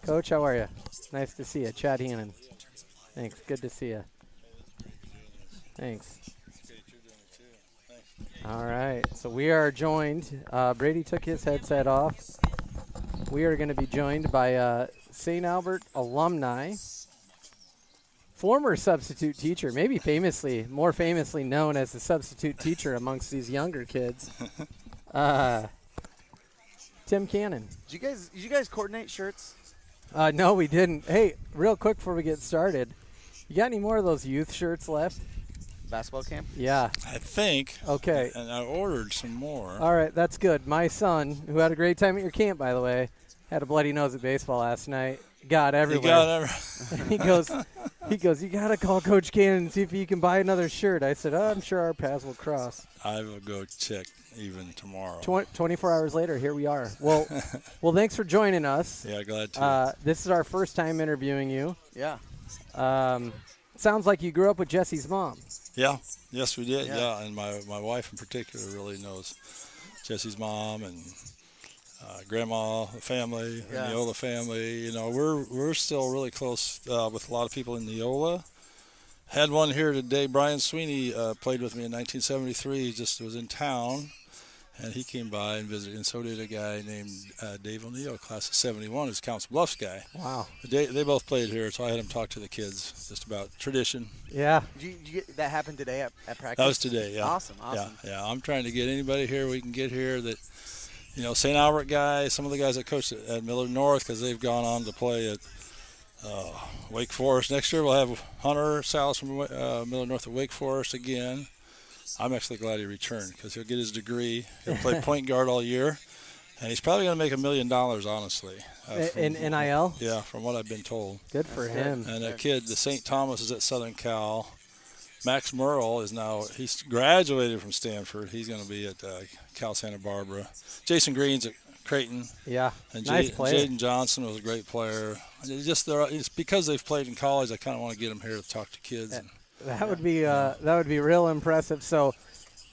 Coach, how are you? Nice to see you. Chad Heenan. Thanks. Good to see you. Thanks. All right. So we are joined. Brady took his headset off. We are going to be joined by St. Albert alumni, former substitute teacher, maybe more famously known as the substitute teacher amongst these younger kids, Tim Cannon. Did you guys coordinate shirts? No, we didn't. Hey, real quick before we get started, you got any more of those youth shirts left? Basketball camp? Yeah. I think. Okay. And I ordered some more. All right, that's good. My son, who had a great time at your camp, by the way, had a bloody nose at baseball last night. Got everywhere. He goes, you got to call Coach Cannon and see if he can buy another shirt. I said, I'm sure our paths will cross. I will go check even tomorrow. 24 hours later, here we are. Well, thanks for joining us. Yeah, glad to. This is our first time interviewing you. Yeah. Sounds like you grew up with Jesse's mom. Yeah. Yes, we did. Yeah, and my wife in particular really knows Jesse's mom and grandma, the family, the Neola family. You know, we're still really close with a lot of people in Neola. Had one here today. Brian Sweeney played with me in 1973. He just was in town, and he came by and visited. And so did a guy named Dave O'Neill, class of '71, who's Council Bluffs guy. Wow. They both played here, so I had him talk to the kids just about tradition. Yeah. Did you get that happened today at practice? That was today. Yeah. Awesome. Yeah. I'm trying to get anybody here we can get here that. You know, St. Albert guys, some of the guys that coached at Millard North, because they've gone on to play at Wake Forest. Next year we'll have Hunter Salas from Millard North at Wake Forest again. I'm actually glad he returned because he'll get his degree. He'll play point guard all year, and he's probably going to make $1 million, honestly. In NIL? Yeah, from what I've been told. Good for him. And a kid, the St. Thomas, is at Southern Cal. Max Merle he's graduated from Stanford. He's going to be at Cal Santa Barbara. Jason Green's at Creighton. Yeah, and nice player. Jaden Johnson was a great player. It's because they've played in college, I kind of want to get them here to talk to kids. That would be real impressive. So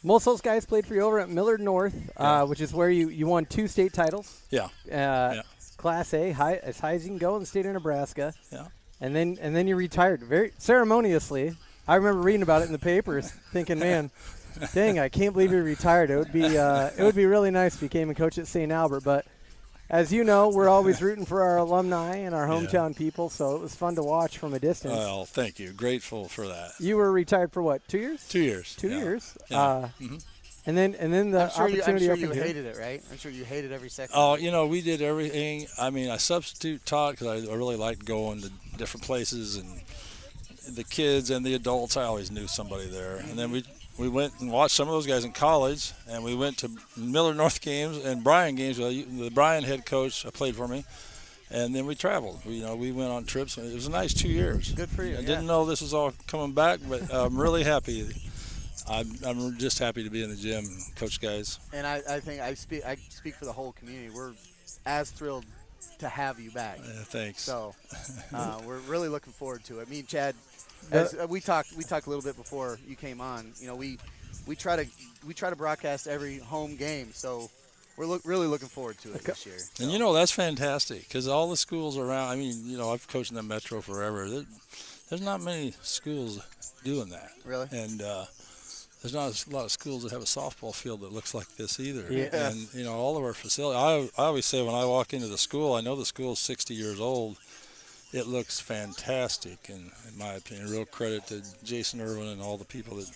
most of those guys played for you over at Millard North, which is where you won 2 state titles. Yeah. Class A, as high as you can go in the state of Nebraska. Yeah. And then you retired very ceremoniously. I remember reading about it in the papers, thinking, man, dang, I can't believe he retired. It would be really nice if he came and coached at St. Albert. But as you know, we're always rooting for our alumni and our hometown people, so it was fun to watch from a distance. Well, thank you. Grateful for that. You were retired for what, 2 years? 2 years. 2 years. Yeah. And then the opportunity. I'm sure you hated it, right? I'm sure you hated every second. Oh, we did everything. I mean, I substitute taught because I really liked going to different places, and the kids and the adults, I always knew somebody there. And then we went and watched some of those guys in college, and we went to Millard North games and Bryan games. The Bryan head coach played for me, and then we traveled. We went on trips. It was a nice 2 years. Good for you. I didn't know this was all coming back, but I'm really happy. I'm just happy to be in the gym and coach guys. And I think I speak for the whole community. We're as thrilled to have you back. Thanks. So we're really looking forward to it. Me and Chad, as we talked a little bit before you came on. We try to broadcast every home game. So we're really looking forward to it this year. So. And that's fantastic because all the schools around. I mean, I've coached in the Metro forever. There's not many schools doing that. Really? And there's not a lot of schools that have a softball field that looks like this either. Yeah. And, all of our facilities, I always say when I walk into the school, I know the school is 60 years old. It looks fantastic, and in my opinion, real credit to Jason Irwin and all the people that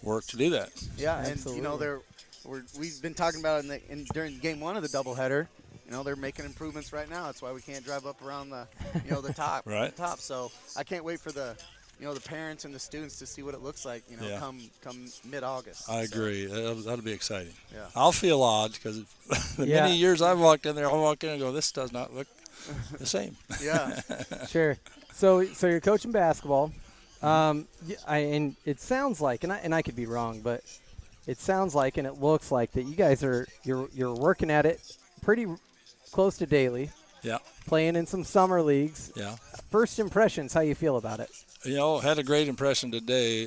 work to do that. Yeah, absolutely. And, we've been talking about it during game 1 of the doubleheader. They're making improvements right now. That's why we can't drive up around the top. Right. The top. So I can't wait for the parents and the students to see what it looks like, come mid-August. I agree. That'll be exciting. Yeah. I'll feel odd because the many years I've walked in there, I'll walk in and go, this does not look the same. Yeah. Sure. So you're coaching basketball. And it sounds like, and I could be wrong, but it sounds like and it looks like that you guys you're working at it pretty close to daily. Yeah. Playing in some summer leagues. Yeah. First impressions, how you feel about it? Had a great impression today.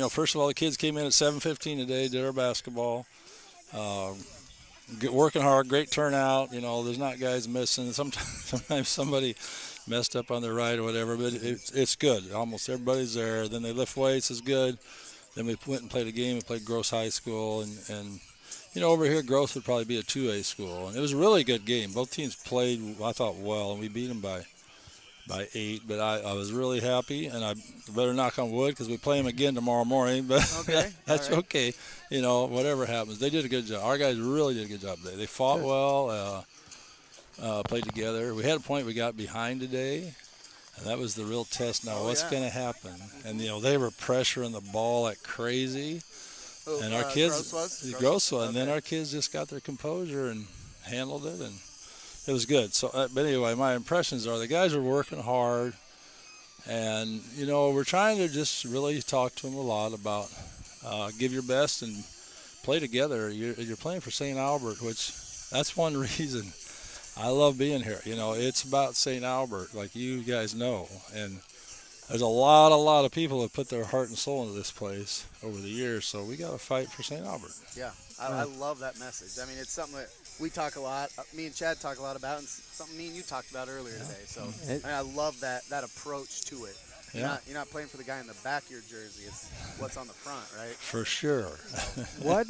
First of all, the kids came in at 7:15 today, did our basketball. working hard, great turnout. There's not guys missing. Sometimes somebody messed up on their ride or whatever, but it's good. Almost everybody's there. Then they lift weights is good. Then we went and played a game. We played Gross High School, and over here Gross would probably be a 2A school, and it was a really good game. Both teams played, I thought, well, and we beat them by 8. But I was really happy, and I better knock on wood because we play them again tomorrow morning. But Okay. that's right. okay. Whatever happens, they did a good job. Our guys really did a good job today. They fought well. Played together. We had a point we got behind today, and that was the real test. Now, what's going to happen? And they were pressuring the ball like crazy, and our kids, Gross was, and then our kids just got their composure and handled it, and it was good. So, but anyway, my impressions are the guys are working hard, and we're trying to just really talk to them a lot about give your best and play together. You're playing for St. Albert, which that's one reason I love being here. It's about St. Albert, like you guys know. And there's a lot of people that put their heart and soul into this place over the years. So we got to fight for St. Albert. Yeah, I love that message. I mean, it's something that we talk a lot. Me and Chad talk a lot about, and something me and you talked about earlier today. So I love that approach to it. Yeah. You're not playing for the guy in the back of your jersey. It's what's on the front, right? For sure. What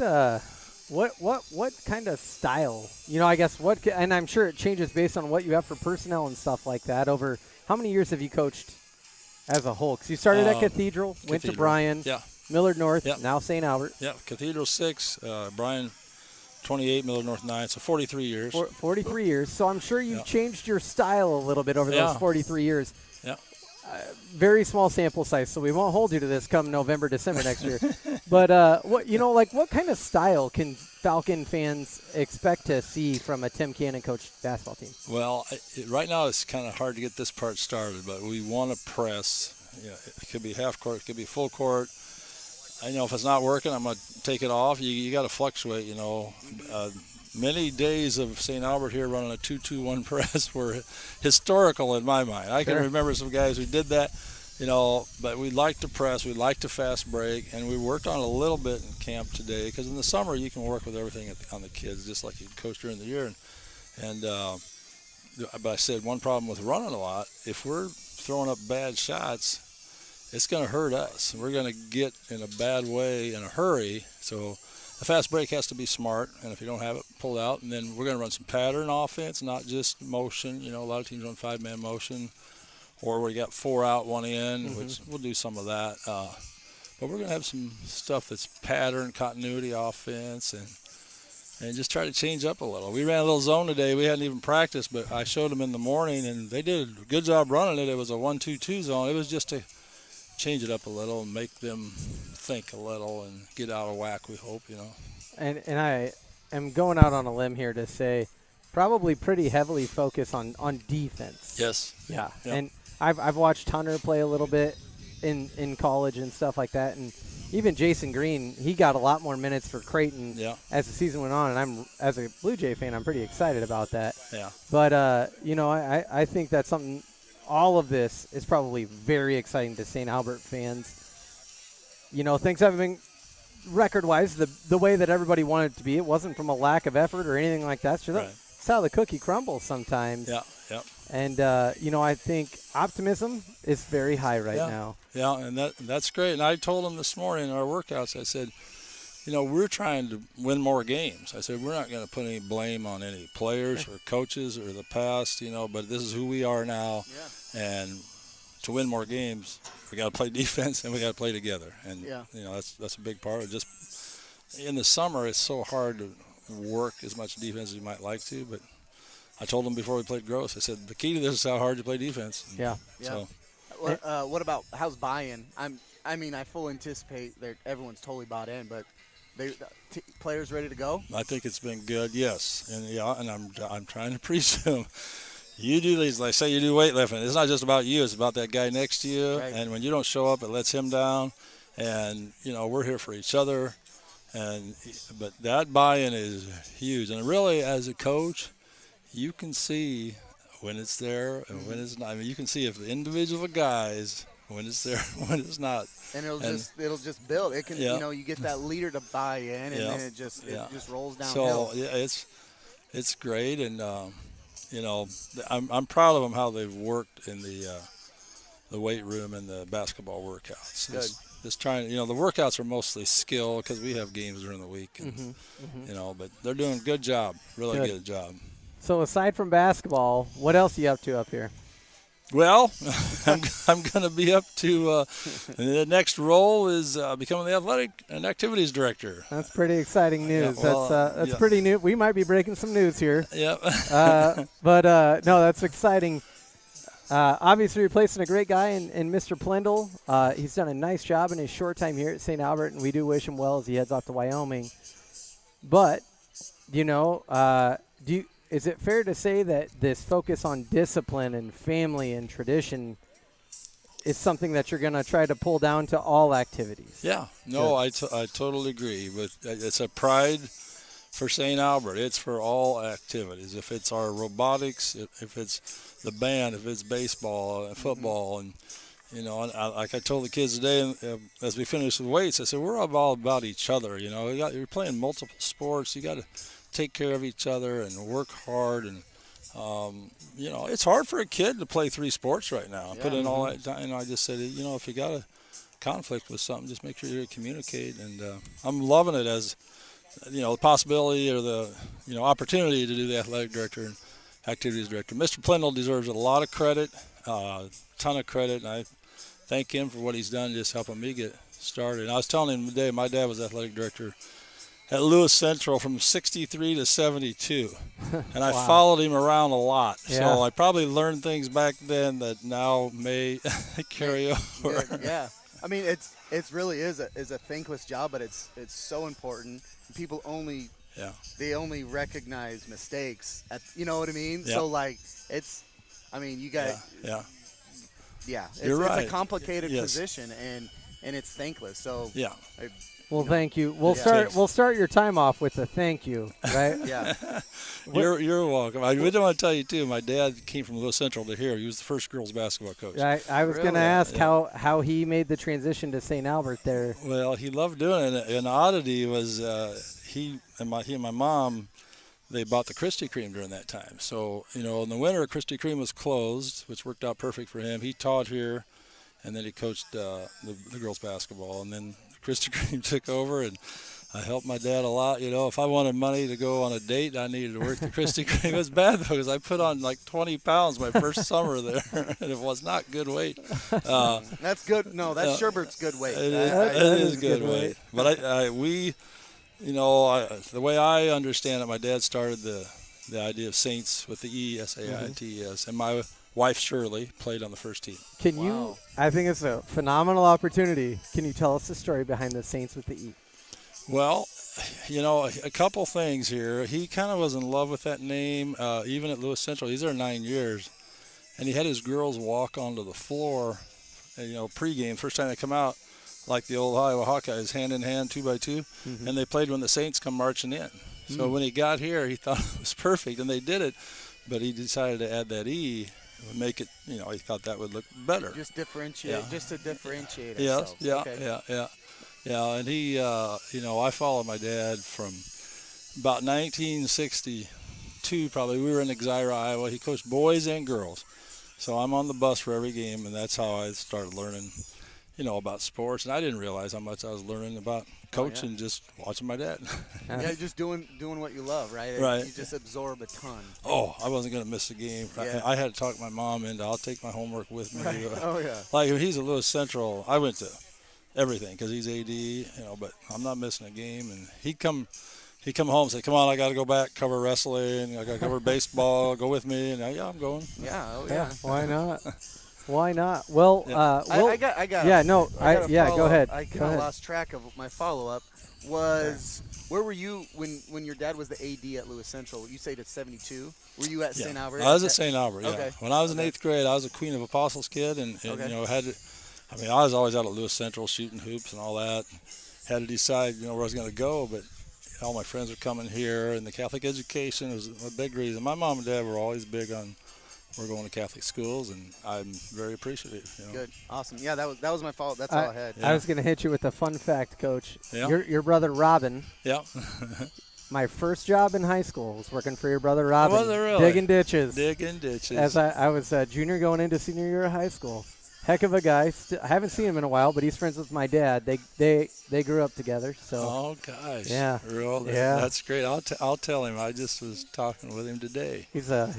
kind of style? I guess and I'm sure it changes based on what you have for personnel and stuff like that. Over how many years have you coached as a whole? Because you started at Cathedral, went to Bryan, Millard North, now St. Albert. Yeah, Cathedral 6, Bryan 28, Millard North 9, so 43 years. 43 years. So I'm sure you've changed your style a little bit over those 43 years. Yeah. Very small sample size, so we won't hold you to this come November, December next year. But what kind of style can Falcon fans expect to see from a Tim Cannon coached basketball team? Well, right now it's kind of hard to get this part started, but we want to press. It could be half court, it could be full court. I know if it's not working, I'm going to take it off. You got to fluctuate. Many days of St. Albert here running a 2-2-1 press were historical in my mind. I can remember some guys who did that, but we like to press, we like to fast break, and we worked on it a little bit in camp today because in the summer you can work with everything on the kids just like you coach during the year. But I said one problem with running a lot, if we're throwing up bad shots, it's going to hurt us. We're going to get in a bad way in a hurry, so the fast break has to be smart, and if you don't have it, pull out. And then we're going to run some pattern offense, not just motion. A lot of teams run 5-man motion, or we got 4 out, 1 in, which we'll do some of that. But we're going to have some stuff that's pattern, continuity offense, and just try to change up a little. We ran a little zone today. We hadn't even practiced, but I showed them in the morning, and they did a good job running it. It was a 1-2-2 zone. It was just to change it up a little and make them think a little and get out of whack, we hope, And I am going out on a limb here to say probably pretty heavily focused on defense. Yes. Yeah. And I've watched Hunter play a little bit in college and stuff like that, and even Jason Green, he got a lot more minutes for Creighton as the season went on, and I'm, as a Blue Jay fan, I'm pretty excited about that. Yeah. But, I think that's something – all of this is probably very exciting to St. Albert fans. Things haven't been record-wise the way that everybody wanted it to be. It wasn't from a lack of effort or anything like that. So that's how the cookie crumbles sometimes. Yeah. And, I think optimism is very high right now. Yeah, and that's great. And I told them this morning in our workouts, I said, we're trying to win more games. I said, we're not going to put any blame on any players or coaches or the past, but this is who we are now. Yeah. And to win more games, we got to play defense and we got to play together. And, that's a big part of it. Just in the summer, it's so hard to work as much defense as you might like to. But I told them before we played Gross, I said, the key to this is how hard you play defense. Yeah. So. What about how's buy-in? I fully anticipate that everyone's totally bought in, but players ready to go? I think it's been good, yes, and I'm trying to preach to them. You do these, like say you do weightlifting. It's not just about you; it's about that guy next to you. Right. And when you don't show up, it lets him down. And we're here for each other. But that buy-in is huge. And really, as a coach, you can see when it's there and when it's not. I mean, you can see if the individual guys when it's there, when it's not. And it'll just build. It can, Yeah. you know, you get that leader to buy in, and Yeah. then it just rolls So downhill. yeah, it's great, and you know, I'm proud of them how they've worked in the weight room and the basketball workouts. Good. Just trying, you know, the workouts are mostly skill because we have games during the week, and, you know, but they're doing a good job, really good job. So aside from basketball, what else are you up to up here? Well, I'm going to be up to the next role is becoming the athletic and activities director. That's pretty exciting news. Yeah, well, that's pretty new. We might be breaking some news here. Yep. But no, that's exciting. Obviously replacing a great guy in Mr. Plendle. He's done a nice job in his short time here at St. Albert, and we do wish him well as he heads off to Wyoming. But, you know, is it fair to say that this focus on discipline and family and tradition is something that you're going to try to pull down to all activities? Yeah. No, I totally agree. But it's a pride for St. Albert. It's for all activities. If it's our robotics, if it's the band, if it's baseball and football, and you know, and like I told the kids today, as we finished with weights, I said we're all about each other. You know, you're playing multiple sports. You got to take care of each other and work hard. And you know, it's hard for a kid to play 3 sports right now. Yeah. Put in all that time. And I just said, you know, if you got a conflict with something, just make sure you communicate. And I'm loving it as, you know, the possibility or the, you know, opportunity to do the athletic director and activities director. Mr. Plendle deserves a lot of credit, ton of credit, and I thank him for what he's done just helping me get started. And I was telling him today, my dad was athletic director at Lewis Central from 63 to 72, and I followed him around a lot. Yeah. So I probably learned things back then that now may carry over. Yeah. I mean, it really is a thankless job, but it's so important. People only recognize mistakes you know what I mean? Yeah. So like you got You're right. It's a complicated position and it's thankless. So Yeah. Well, thank you. We'll start your time off with a thank you, right? Yeah. You're welcome. I really want to tell you too. My dad came from Lewis Central to here. He was the first girls basketball coach. I was going to ask how he made the transition to St. Albert there. Well, he loved doing it. And the oddity was he and my mom, they bought the Krispy Kreme during that time. So, you know, in the winter, Krispy Kreme was closed, which worked out perfect for him. He taught here, and then he coached the girls basketball. And then Krispy Kreme took over, and I helped my dad a lot. You know, if I wanted money to go on a date, I needed to work the Krispy Kreme. It was bad, though, because I put on like 20 pounds my first summer there, and it was not good weight. That's good. No, that's Sherbert's good weight. It is good weight. But the way I understand it, my dad started the idea of Saints with the E, S-A-I-T-E-S, and my wife Shirley played on the first team. I think it's a phenomenal opportunity. Can you tell us the story behind the Saints with the E? Well, you know, a couple things here. He kind of was in love with that name, even at Lewis Central. He's there 9 years. And he had his girls walk onto the floor, you know, pregame, first time they come out, like the old Iowa Hawkeyes, hand in hand, 2 by 2, and they played when the Saints come marching in. So when he got here, he thought it was perfect, and they did it, but he decided to add that E, and make it, you know, he thought that would look better. Just differentiate, just to differentiate Yes, ourselves. Yeah, and he, you know, I followed my dad from about 1962, probably. We were in Exira, Iowa. He coached boys and girls. So I'm on the bus for every game, and that's how I started learning, you know, about sports. And I didn't realize how much I was learning about coaching just watching my dad. Yeah, just doing what you love, right? Right. You just absorb a ton. Oh, I wasn't going to miss a game. Yeah. I had to talk my mom into, I'll take my homework with me. Right. Oh, yeah. Like, when he's at Lewis Central, I went to everything because he's AD, you know, but I'm not missing a game. And he'd come home and say, come on, I got to go back, cover wrestling, I got to cover baseball, go with me. And yeah, I'm going. Yeah, Why not? Why not? Well, I got. go ahead. I kind of lost track of my follow-up. Where were you when your dad was the AD at Lewis Central? You say it's 72. Were you at St. Albert? I was at St. Albert. Yeah. Okay. When I was in 8th grade, I was a Queen of Apostles kid, and you know I was always out at Lewis Central shooting hoops and all that. Had to decide, you know, where I was going to go, but all my friends were coming here, and the Catholic education was a big reason. My mom and dad were always big on we're going to Catholic schools, and I'm very appreciative. Good, awesome. Yeah, that was my fault. That's all I had. I was going to hit you with a fun fact, Coach. Yeah. Your brother Robin. Yeah. My first job in high school was working for your brother Robin. Was it really? Digging ditches. Digging ditches. As I was a junior going into senior year of high school. Heck of a guy. I haven't seen him in a while, but he's friends with my dad. They grew up together. So. Oh gosh. Yeah. Yeah. That's great. I'll tell him. I just was talking with him today. He's a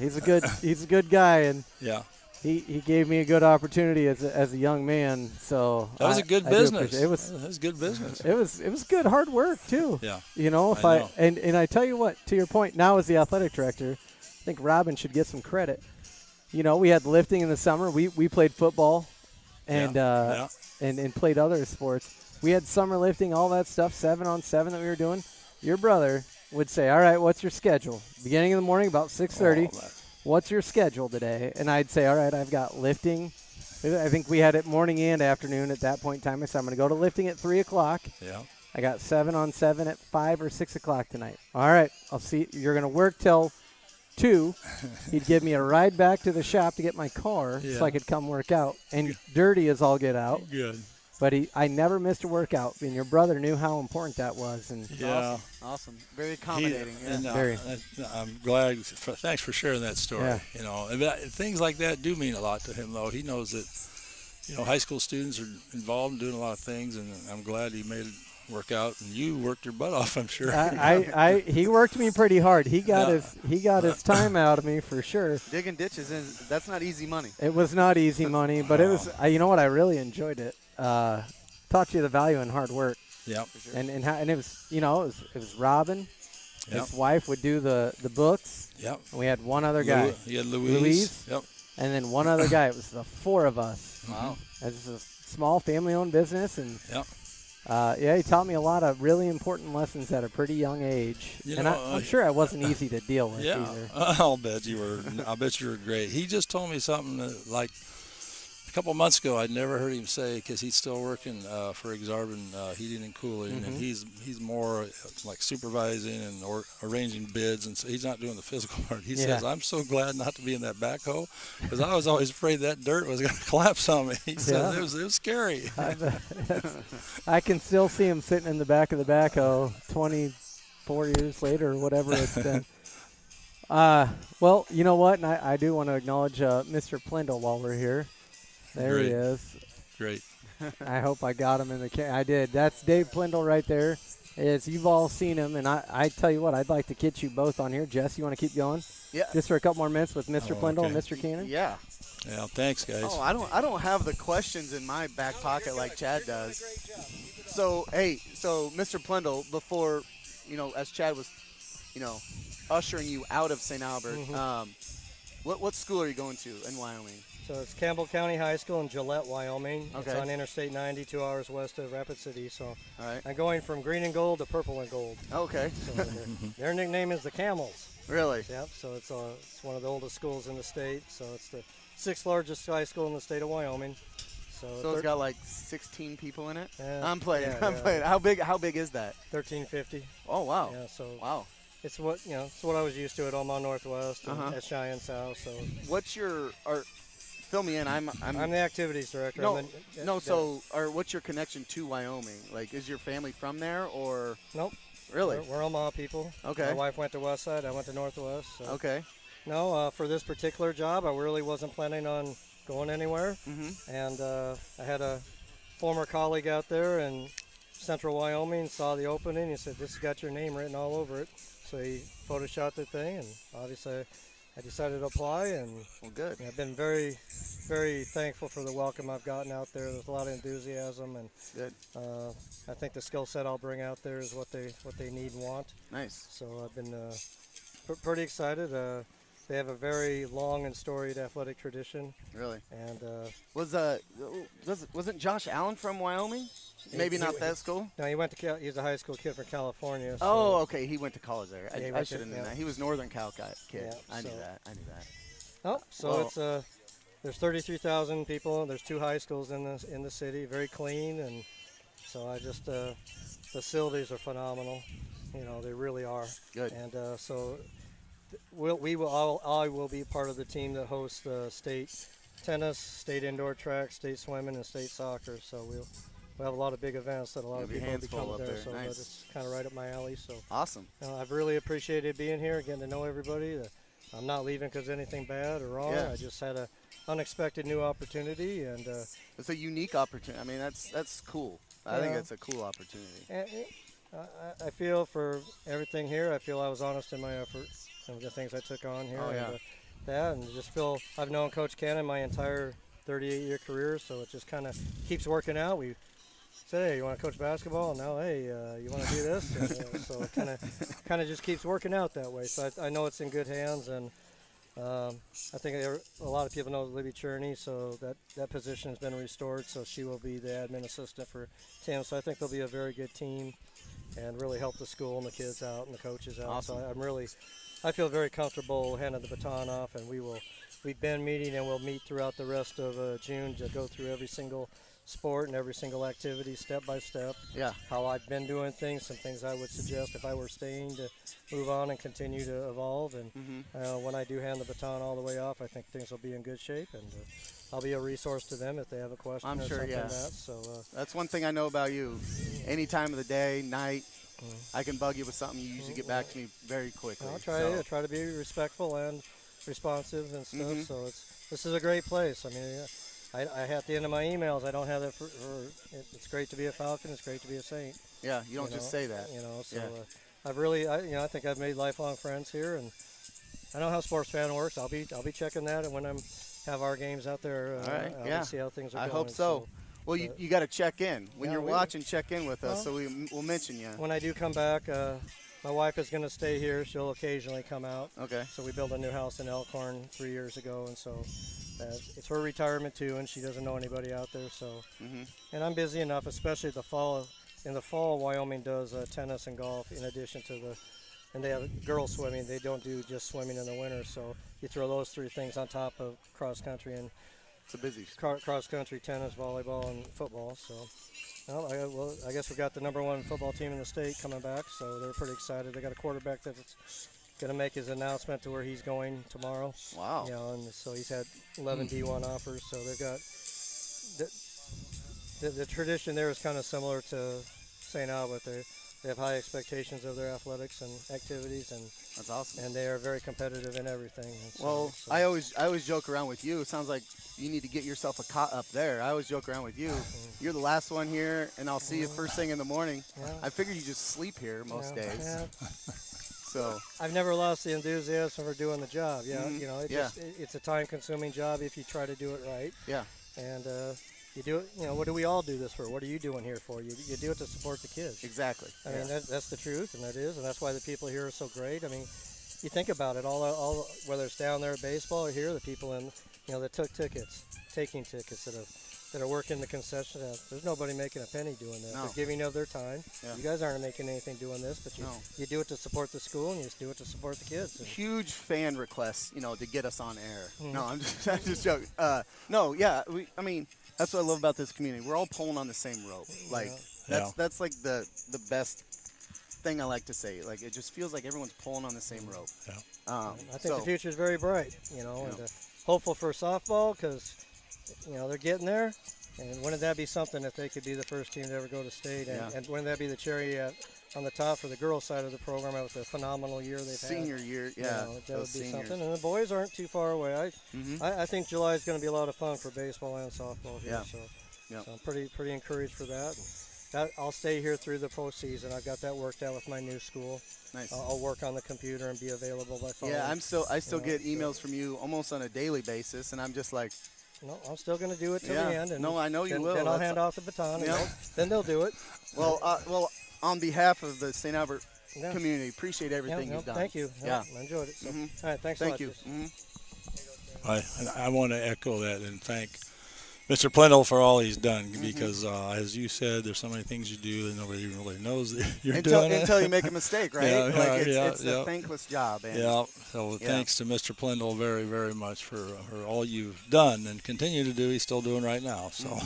good guy, and yeah. He gave me a good opportunity as a young man. So that was a good business. It was good business. It was good hard work too. Yeah. And I tell you what, to your point, now as the athletic director, I think Robin should get some credit. We had lifting in the summer. We played football. And and played other sports. We had summer lifting, all that stuff, 7-on-7 that we were doing. Your brother would say, "All right, what's your schedule?" Beginning of the morning, about 6:30. What's your schedule today? And I'd say, "All right, I've got lifting." I think we had it morning and afternoon at that point in time. I said, "I'm going to go to lifting at 3 o'clock." Yeah. I got 7-on-7 at 5 or 6 o'clock tonight. All right, I'll see. You're going to work till 2. He'd give me a ride back to the shop to get my car so I could come work out. And dirty as all get out. Good. But I never missed a workout, and your brother knew how important that was. And awesome. Very accommodating. Very. I'm glad. Thanks for sharing that story. Yeah. Things like that do mean a lot to him, though. He knows that, high school students are involved in doing a lot of things, and I'm glad he made it work out. And you worked your butt off, I'm sure. He worked me pretty hard. He got his time out of me for sure. Digging ditches that's not easy money. It was not easy money, but it was. You know what? I really enjoyed it. Taught you the value in hard work. Yeah. Sure. And it was it was Robin. Yep. His wife would do the books. Yep. And we had one other guy. You had Louise. Yep. And then one other guy. It was the 4 of us. Wow. It's a small family-owned business, and yep. he taught me a lot of really important lessons at a pretty young age. I'm sure I wasn't easy to deal with either. I'll bet you were. I bet you were great. He just told me something like a couple of months ago. I'd never heard him say, because he's still working for Exarban Heating and Cooling, and he's more like supervising and arranging bids, and so he's not doing the physical part. He says, "I'm so glad not to be in that backhoe, because I was always afraid that dirt was going to collapse on me." He says it was scary. I can still see him sitting in the back of the backhoe 24 years later or whatever it's been. Well, you know what? And I do want to acknowledge Mr. Plendle while we're here. There he is. Great. I hope I got him in the I did. That's Dave Plendle right there. You've all seen him, and I tell you what, I'd like to get you both on here. Jess, you want to keep going? Yeah. Just for a couple more minutes with Mr. Plendle and Mr. Cannon? Yeah. Yeah, thanks, guys. Oh, I don't have the questions in my back pocket like Chad does. So, Mr. Plendle, before, as Chad was, ushering you out of St. Albert, what school are you going to in Wyoming? So it's Campbell County High School in Gillette, Wyoming. Okay. It's on Interstate 90, 2 hours west of Rapid City. So all right. I'm going from green and gold to purple and gold. Okay. So their nickname is the Camels. Really? Yep. So it's one of the oldest schools in the state. So it's the 6th largest high school in the state of Wyoming. So it's got like 16 people in it? I'm playing. How big is that? 1350. Oh, wow. Yeah. So wow. It's what I was used to at Omaha Northwest and at Cheyenne South. So what's your fill me in. I'm the activities director. What's your connection to Wyoming? Like, is your family from there or? Nope. Really? We're Omaha people. Okay. My wife went to Westside. I went to Northwest. So. Okay. No, for this particular job, I really wasn't planning on going anywhere. Mm-hmm. And I had a former colleague out there in central Wyoming, saw the opening. He said, "This has got your name written all over it." So he photoshopped the thing, and obviously I decided to apply. And well, good. I've been very, very thankful for the welcome I've gotten out there. There's a lot of enthusiasm, and good. I think the skill set I'll bring out there is what they need and want. Nice. So I've been pretty excited. They have a very long and storied athletic tradition. Really? And wasn't Josh Allen from Wyoming? Maybe not that school. No, he's a high school kid from California. So. Oh, okay. He went to college there. I should have known that. Yeah. He was Northern Cal kid. Yeah, I knew that. Oh, so it's there's 33,000 people. There's 2 high schools in the city. Very clean, and so facilities are phenomenal. They really are. Good. And so I will be part of the team that hosts the state tennis, state indoor track, state swimming, and state soccer. So we'll have a lot of big events that a lot of people will be coming there. So Nice. it's kind of right up my alley. So Awesome. I've really appreciated being here, getting to know everybody. I'm not leaving because anything bad or wrong. Yeah. I just had a unexpected new opportunity, and It's a unique opportunity. I mean, that's cool. I think that's a cool opportunity. I feel for everything here, I feel I was honest in my effort and the things I took on here. Oh, yeah. And just feel I've known Coach Canon my entire 38-year career, so it just kind of keeps working out. We say, hey, you want to coach basketball? No, hey, you want to do this? And, so it kind of just keeps working out that way. So I know it's in good hands, and I think a lot of people know Libby Cherney, so that position has been restored, so she will be the admin assistant for Tim. So I think they'll be a very good team and really help the school and the kids out and the coaches out. Awesome. So I feel very comfortable handing the baton off, and we've been meeting and we'll meet throughout the rest of June to go through every single sport and every single activity step by step. Yeah. How I've been doing things, some things I would suggest if I were staying to move on and continue to evolve. And when I do hand the baton all the way off, I think things will be in good shape, and I'll be a resource to them if they have a question I'm or sure, something yeah. like that. So That's one thing I know about you. Any time of the day, night, I can bug you with something. You usually get back to me very quickly. I'll try to be respectful and responsive and stuff. So this is a great place. I mean, I at the end of my emails, I don't have that it's great to be a Falcon. It's great to be a Saint. Yeah, you don't just say that. So Yeah. I think I've made lifelong friends here, and I know how Sports Fan works. I'll be checking that, and when have our games out there, All right, I'll see how things are going. I hope so. Well, you got to check in. When you're watching, check in with us, so we'll mention you. When I do come back, my wife is going to stay here. She'll occasionally come out. Okay. So we built a new house in Elkhorn 3 years ago, and so it's her retirement too, and she doesn't know anybody out there. So, and I'm busy enough, especially the fall. In the fall, Wyoming does tennis and golf in addition to and they have girls swimming. They don't do just swimming in the winter. So you throw those three things on top of cross country and it's a busy cross country, tennis, volleyball, and football. So, I guess we got the #1 football team in the state coming back. So they're pretty excited. They got a quarterback that's going to make his announcement to where he's going tomorrow. Wow. And so he's had 11 D1 offers. So they've got the tradition there is kind of similar to St. Albert. They have high expectations of their athletics and activities, and that's awesome. And they are very competitive in everything. And so, I always joke around with you. It sounds like you need to get yourself a cot up there. I always joke around with you. You're the last one here, and I'll see you first thing in the morning. Yeah. I figured you just sleep here most days. Yeah. So I've never lost the enthusiasm for doing the job. It's a time-consuming job if you try to do it right. Yeah. And you do it. What do we all do this for? What are you doing here for? You do it to support the kids. Exactly. I mean, that's the truth, and that's why the people here are so great. I mean, you think about it, all whether it's down there at baseball or here, the people that took tickets, taking tickets that are working the concession. There's nobody making a penny doing that. No. They're giving of their time. Yeah. You guys aren't making anything doing this, but you do it to support the school, and you just do it to support the kids. Huge fan requests, to get us on air. No, I'm just joking. I mean, that's what I love about this community. We're all pulling on the same rope. Like that's like the best thing I like to say. Like it just feels like everyone's pulling on the same rope. Yeah. I think the future is very bright. And hopeful for softball because they're getting there. And wouldn't that be something if they could be the first team to ever go to state? And wouldn't that be the cherry on the top for the girls' side of the program with the phenomenal year they've had? Senior year, yeah. That would be something. And the boys aren't too far away. I think July is going to be a lot of fun for baseball and softball here. Yeah. So I'm pretty encouraged for that. And I'll stay here through the postseason. I've got that worked out with my new school. Nice. I'll work on the computer and be available by phone. Yeah, I still get emails from you almost on a daily basis, and I'm just like, no, I'm still going to do it till the end. And no, I know you will. Then I'll hand off the baton, and then they'll do it. Well, on behalf of the St. Albert community, appreciate everything you've done. Thank you. Yeah, I enjoyed it. So. All right, thanks. Thank you. I want to echo that and thank Mr. Plendle for all he's done because, as you said, there's so many things you do that nobody even really knows that you're doing it. Until you make a mistake, right? It's a thankless job. And So thanks to Mr. Plendle very, very much for all you've done and continue to do. He's still doing right now. So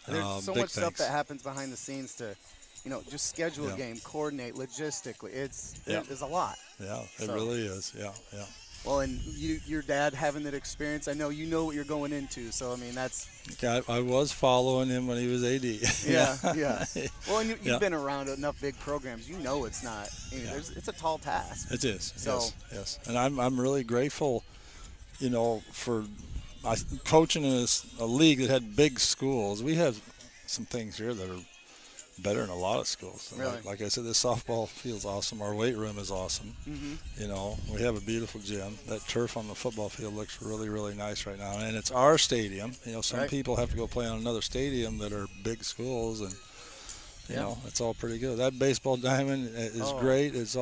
there's so much stuff that happens behind the scenes to just schedule a game, coordinate logistically. It's a lot. Yeah, it really is. Yeah. Well, and your dad having that experience, I know you know what you're going into. So I mean, that's. I was following him when he was AD. Yeah. Well, and you've been around enough big programs. You know it's not. It's a tall task. It is. So, yes. And I'm really grateful, for coaching in a league that had big schools. We have some things here that are better than a lot of schools. Really? Like I said, this softball field's awesome. Our weight room is awesome. Mm-hmm. We have a beautiful gym. That turf on the football field looks really, really nice right now. And it's our stadium. Some people have to go play on another stadium that are big schools, and it's all pretty good. That baseball diamond is great. It's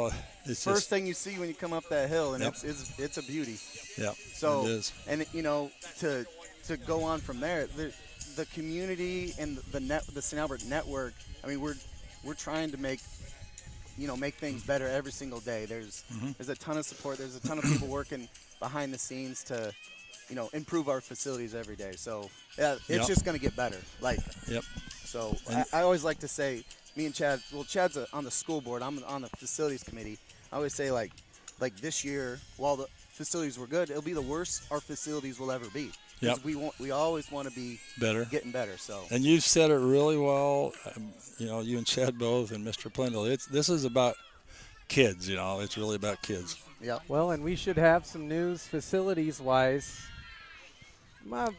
first thing you see when you come up that hill, and it's a beauty. Yeah. So it is. And to go on from there, the community and the St. Albert network. I mean, we're trying to make things better every single day. There's a ton of support. There's a ton of people working behind the scenes to improve our facilities every day. So it's just going to get better. So I always like to say, me and Chad. Well, Chad's on the school board. I'm on the facilities committee. I always say like this year, while the facilities were good, it'll be the worst our facilities will ever be. Because we always want to be getting better. So. And you've said it really well. You and Chad both, and Mr. Plendle. This is about kids. It's really about kids. Yeah. Well, and we should have some news facilities-wise.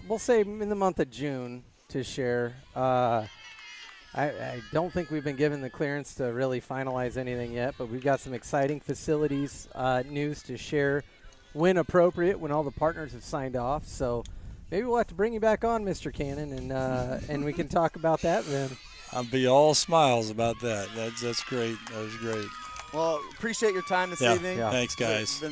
We'll say in the month of June to share. I don't think we've been given the clearance to really finalize anything yet, but we've got some exciting facilities news to share when appropriate, when all the partners have signed off. So maybe we'll have to bring you back on, Mr. Cannon, and we can talk about that then. I'll be all smiles about that. That's great. That was great. Well, appreciate your time this evening. Yeah. Thanks, guys.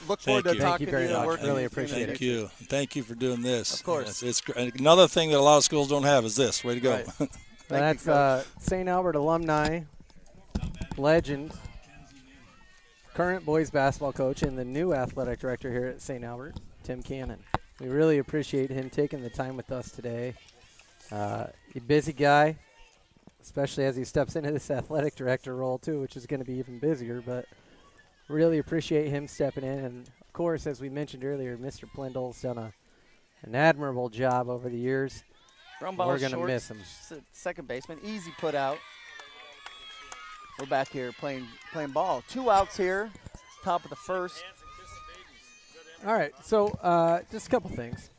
Look forward to talking to you. Thank you very much. Really appreciate it. Thank you. Thank you for doing this. Of course. It's another thing that a lot of schools don't have is this. Way to go. Right. That's St. Albert alumni, legend, current boys basketball coach, and the new athletic director here at St. Albert, Tim Cannon. We really appreciate him taking the time with us today. A busy guy, especially as he steps into this athletic director role too, which is going to be even busier, but really appreciate him stepping in. And of course, as we mentioned earlier, Mr. Plendle's done an admirable job over the years. We're going to miss him. Second baseman, easy put out. We're back here playing ball. 2 outs here, top of the first. All right, so just a couple things.